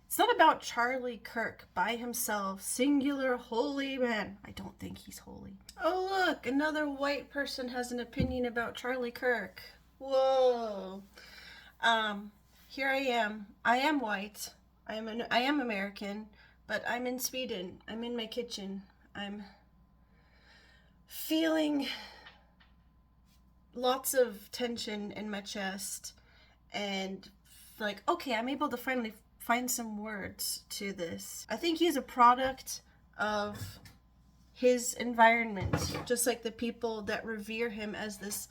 It's not about Charlie Kirk by himself, singular holy man. I don't think he's holy. Oh, look, another white person has an opinion about Charlie Kirk. Whoa. Here I am. I am white. I am American, but I'm in Sweden. I'm in my kitchen. I'm feeling lots of tension in my chest and like, okay, I'm able to finally find some words to this. I think he's a product of his environment, just like the people that revere him as this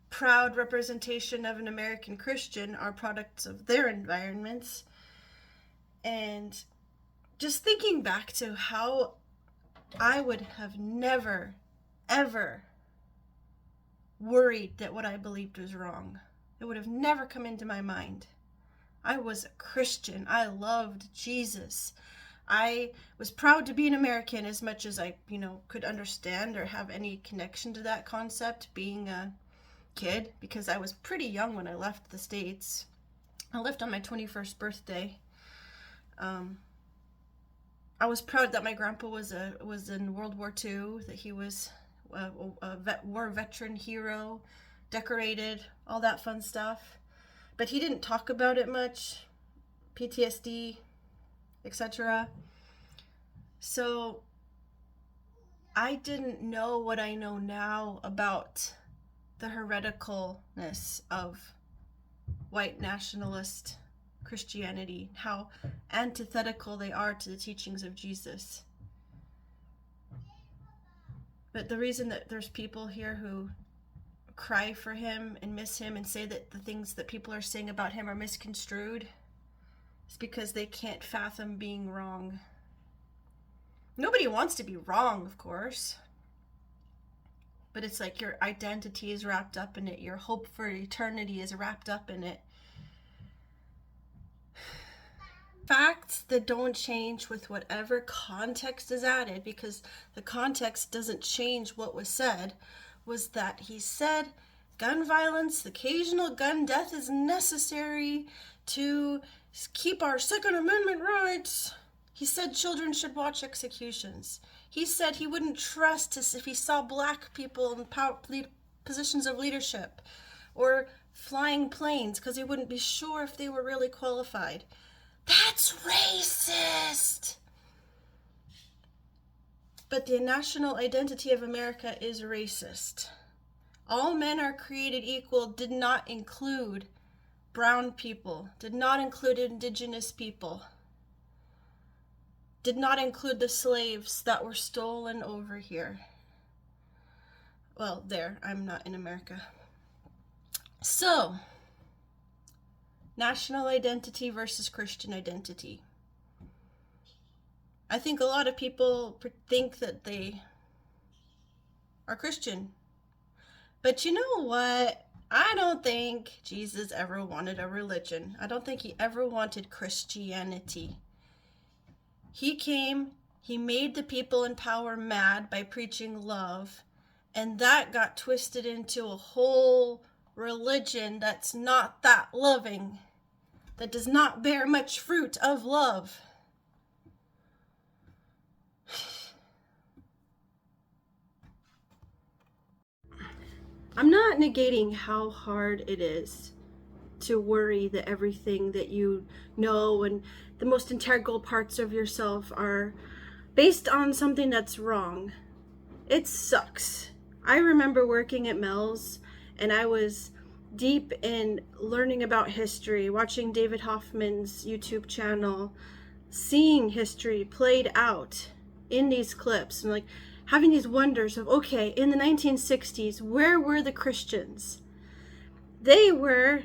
proud representation of an American Christian are products of their environments. And just thinking back to how I would have never, ever worried that what I believed was wrong. It would have never come into my mind. I was a Christian. I loved Jesus. I was proud to be an American as much as I, could understand or have any connection to that concept being a kid, because I was pretty young when I left the States. I left on my 21st birthday. I was proud that my grandpa was in World War II, that he was a war veteran hero, decorated, all that fun stuff. But he didn't talk about it much, PTSD, etc. So I didn't know what I know now about the hereticalness of white nationalist Christianity, how antithetical they are to the teachings of Jesus. But the reason that there's people here who cry for him and miss him and say that the things that people are saying about him are misconstrued is because they can't fathom being wrong. Nobody wants to be wrong, of course. But it's like your identity is wrapped up in it. Your hope for eternity is wrapped up in it. Facts that don't change with whatever context is added, because the context doesn't change what was said, was that he said gun violence, occasional gun death is necessary to keep our Second Amendment rights. He said children should watch executions. He said he wouldn't trust us if he saw black people in positions of leadership or flying planes because he wouldn't be sure if they were really qualified. That's racist! But the national identity of America is racist. All men are created equal did not include brown people, did not include indigenous people, did not include the slaves that were stolen over here. Well, I'm not in America. So, national identity versus Christian identity. I think a lot of people think that they are Christian. But you know what? I don't think Jesus ever wanted a religion. I don't think he ever wanted Christianity. He came, he made the people in power mad by preaching love, and that got twisted into a whole religion that's not that loving, that does not bear much fruit of love. I'm not negating how hard it is to worry that everything that you know and the most integral parts of yourself are based on something that's wrong. It sucks. I remember working at Mel's and I was deep in learning about history, watching David Hoffman's YouTube channel, seeing history played out in these clips, and like having these wonders of, okay, in the 1960s, where were the Christians? They were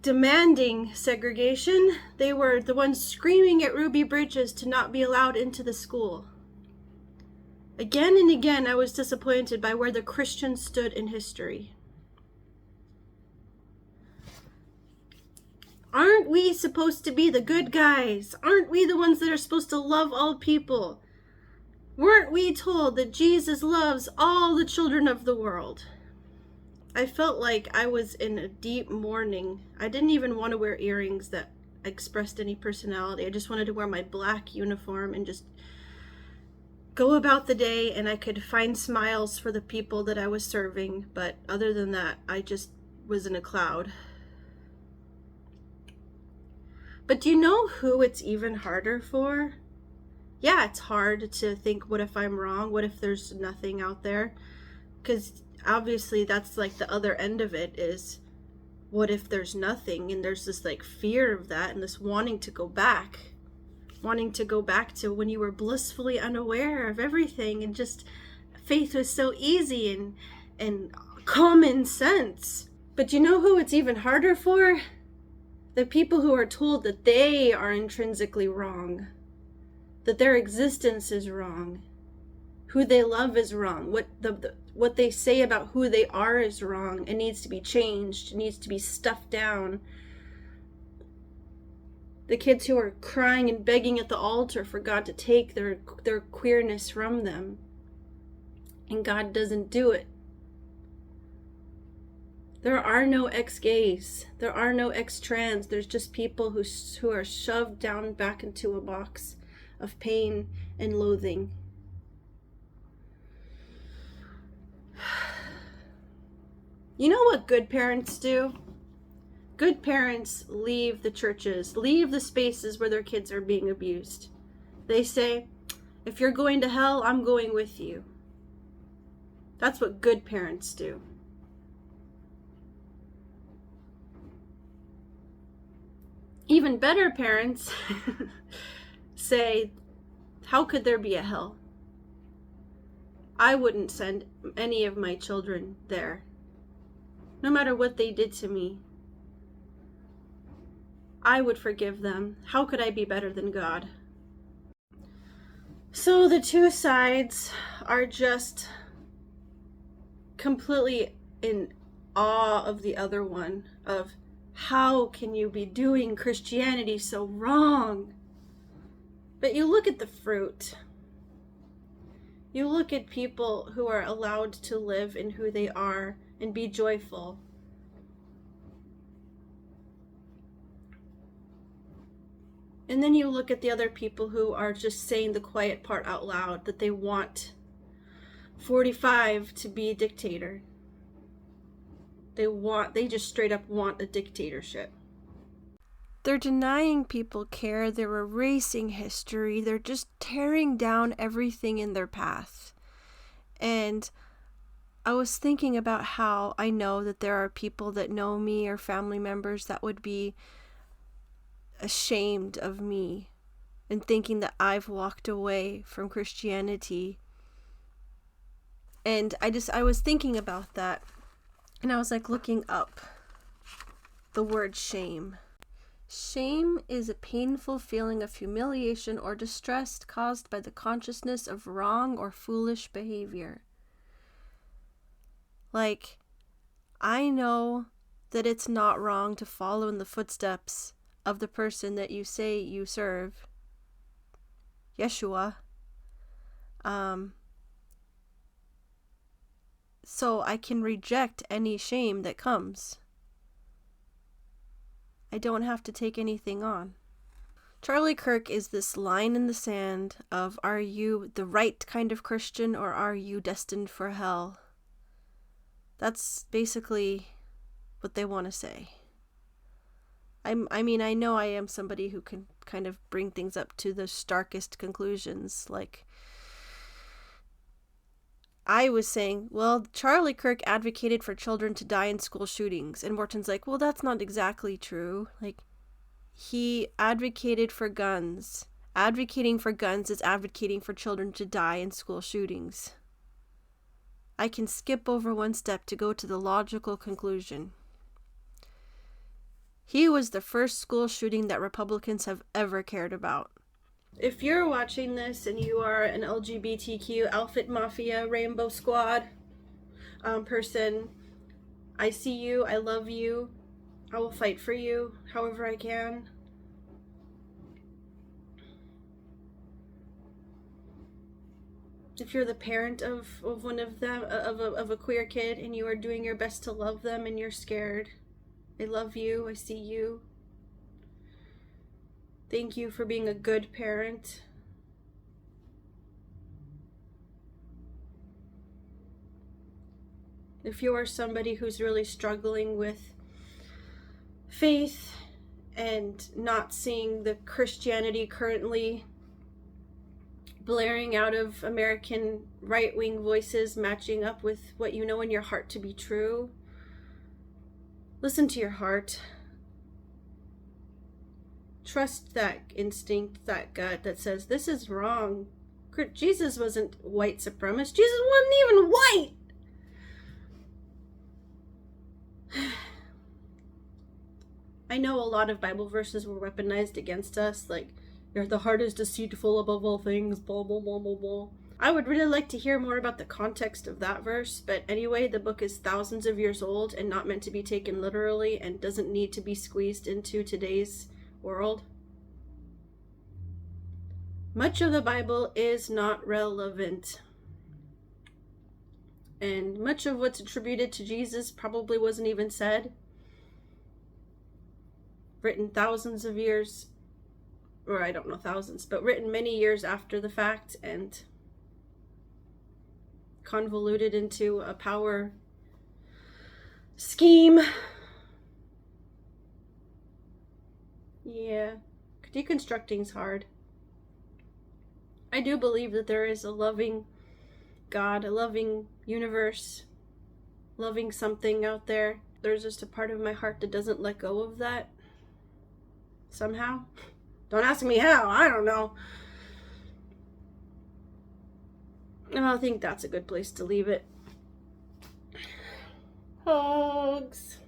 demanding segregation. They were the ones screaming at Ruby Bridges to not be allowed into the school. Again and again, I was disappointed by where the Christians stood in history. Aren't we supposed to be the good guys? Aren't we the ones that are supposed to love all people? Weren't we told that Jesus loves all the children of the world? I felt like I was in a deep mourning. I didn't even want to wear earrings that expressed any personality. I just wanted to wear my black uniform and just go about the day, and I could find smiles for the people that I was serving. But other than that, I just was in a cloud. But do you know who it's even harder for? Yeah, it's hard to think, what if I'm wrong? What if there's nothing out there? Because obviously that's like the other end of it is, what if there's nothing? And there's this like fear of that and this wanting to go back to when you were blissfully unaware of everything, and just faith was so easy and common sense. But you know who it's even harder for? The people who are told that they are intrinsically wrong, that their existence is wrong, who they love is wrong, what they say about who they are is wrong and needs to be changed, needs to be stuffed down. The kids who are crying and begging at the altar for God to take their queerness from them, and God doesn't do it. There are no ex-gays. There are no ex-trans. There's just people who are shoved down back into a box of pain and loathing. You know what good parents do? Good parents leave the churches, leave the spaces where their kids are being abused. They say, if you're going to hell, I'm going with you. That's what good parents do. Even better parents say, how could there be a hell? I wouldn't send any of my children there, no matter what they did to me. I would forgive them. How could I be better than God? So the two sides are just completely in awe of the other one, of how can you be doing Christianity so wrong? But you look at the fruit. You look at people who are allowed to live in who they are and be joyful. And then you look at the other people who are just saying the quiet part out loud, that they want 45 to be a dictator. They just straight up want a dictatorship. They're denying people care, they're erasing history, they're just tearing down everything in their path. And I was thinking about how I know that there are people that know me or family members that would be ashamed of me and thinking that I've walked away from Christianity. And I was thinking about that, and I was like looking up the word shame. Shame is a painful feeling of humiliation or distress caused by the consciousness of wrong or foolish behavior. Like, I know that it's not wrong to follow in the footsteps of the person that you say you serve, Yeshua. So I can reject any shame that comes. I don't have to take anything on. Charlie Kirk is this line in the sand of, are you the right kind of Christian or are you destined for hell? That's basically what they want to say. I mean, I know I am somebody who can kind of bring things up to the starkest conclusions. Like, I was saying, well, Charlie Kirk advocated for children to die in school shootings. And Morton's like, well, that's not exactly true. Like, he advocated for guns. Advocating for guns is advocating for children to die in school shootings. I can skip over one step to go to the logical conclusion. He was the first school shooting that Republicans have ever cared about. If you're watching this and you are an LGBTQ Outfit Mafia Rainbow Squad person, I see you, I love you, I will fight for you however I can. If you're the parent of one of them, of a queer kid, and you are doing your best to love them and you're scared, I love you, I see you. Thank you for being a good parent. If you are somebody who's really struggling with faith and not seeing the Christianity currently blaring out of American right-wing voices matching up with what you know in your heart to be true, listen to your heart. Trust that instinct, that gut that says, this is wrong. Jesus wasn't white supremacist. Jesus wasn't even white. I know a lot of Bible verses were weaponized against us, like, the heart is deceitful above all things, blah, blah, blah, blah, blah. I would really like to hear more about the context of that verse, but anyway, the book is thousands of years old and not meant to be taken literally and doesn't need to be squeezed into today's world. Much of the Bible is not relevant. And much of what's attributed to Jesus probably wasn't even said. Written thousands of years, or I don't know thousands, but written many years after the fact and convoluted into a power scheme. Yeah, deconstructing's hard. I do believe that there is a loving God, a loving universe, loving something out there. There's just a part of my heart that doesn't let go of that. Somehow. Don't ask me how, I don't know. I think that's a good place to leave it. Hugs.